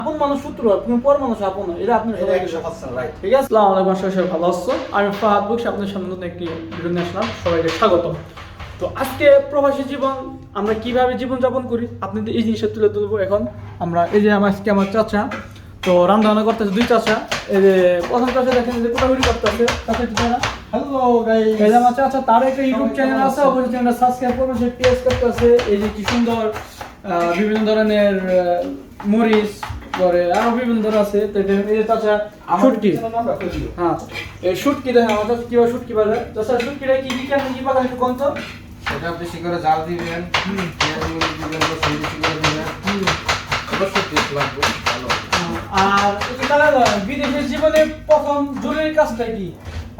আপন মানুষ শত্রু হয়, তুমি পর মানুষ আপন হয়, এটা আপনি সবাই রাইট। ঠিক আছে, আসসালামু আলাইকুম, সবাই ভালো আছো? আমি ফাহাদ বকশী, আপনাদের সামনে নতুন একটি ভিডিও নিয়ে আসলাম। সবাইকে স্বাগত। তো আজকে প্রবাসী জীবন, আমরা কিভাবে জীবন যাপন করি আপনাদের এই জিনিসটা তুলে ধরবো। এখন আমরা এই যে আমার চাচা তো রান্না বান্না করতেছে, দুই চাচা। এই যে প্রথম চাচা দেখেন যে কোটাকুটি করতেছে, চাচা ঠিক না? হ্যালো গাইস, এই যে আমার চাচা, তার একটা ইউটিউব চ্যানেল আছে, অবশ্যই চ্যানেলটা সাবস্ক্রাইব করবেন। সে টেস্ট করতেছে এই যে কি সুন্দর বিভিন্ন ধরনের মরিচ করে, আরো বিভিন্ন ধরনের আছে। তো এই যে চাচা শুটকি, হ্যাঁ এই শুটকি দেখেন আমার চাচা কিভাবে শুটকি বাজায়। চাচা শুটকিটা কি কি কেন কি বাজায় একটু কোন তো? সেটা বেশি করে জাল দিবেন, পেঁয়াজগুলো দিবেন, রসুন বেশি করে দিবেন, অবশ্যই টেস্ট লাগবে ভালো। আর তারা বিদেশের জীবনে প্রথম জরুরি কাজটা কি?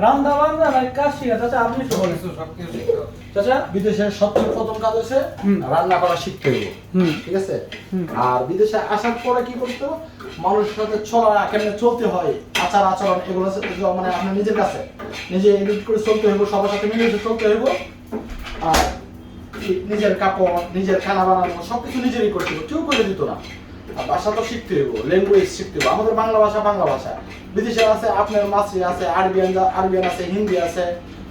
রান্না বান্না না কাজ শিখা? চাচা আপনি একটু বলেন। সবকিছু শিখতে হবে। চাচা বিদেশের সবচেয়ে প্রথম কাজ হচ্ছে রান্না করা শিখতে হবে, ঠিক আছে? আর বিদেশে আসার পরে কি করতে হবে, মানুষের সাথে চলা, কেমনে চলতে হয়, আচার আচরণ, এগুলো মানে আপনার নিজের কাছে নিজে এডিট করে চলতে হইব, সবার সাথে মিলে চলতে হইব। আর নিজের কাপড়, নিজের খানা বানানো সবকিছু নিজেরই করতে হবে, কেউ করে দিত না। আর ভাষা তো শিখতে হইব, ল্যাঙ্গুয়েজ শিখতে হইব। আমাদের বাংলা ভাষা, বিদেশে আছে আপনার মাসি আছে, আরবিয়ান আছে, হিন্দি আছে,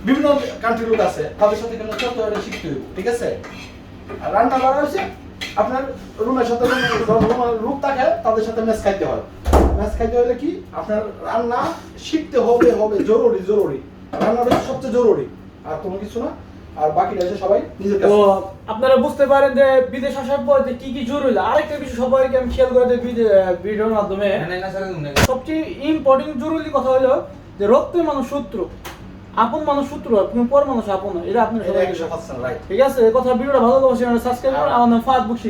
বিভিন্ন কান্ট্রি লোক আছে, তাদের সাথে কেন চলতে হয় শিখতে হইব, ঠিক আছে? আর রান্না করা হচ্ছে আপনার রুমের সাথে লোক থাকে, তাদের সাথে মেস খাইতে হয়। মেস খাইতে হলে কি আপনার রান্না শিখতে হবে, জরুরি। রান্নাটা হচ্ছে সবচেয়ে জরুরি, আর কোনো কিছু না। আর বাকিটা হচ্ছে সবাই নিজের তো কাছে। আপনারা বুঝতে পারেন যে বিদেশ আসার পর যে কি কি জরুরি। আরেকটা বিষয় সবাইকে আমি খেয়াল করে দিই ভিডিওর মাধ্যমে, সবচেয়ে ইম্পর্টেন্ট জরুরি কথা হলো যে রক্তের মানুষ শত্রু, আপন মানুষ শত্রু হয়, তুমি পর মানুষ আপন হয়, এটা আপনি সবাই রাইট। ঠিক আছে? এই কথা ভিডিওটা ভালো লাগলে সাবস্ক্রাইব করুন। আমার নাম ফাহাদ বকশী।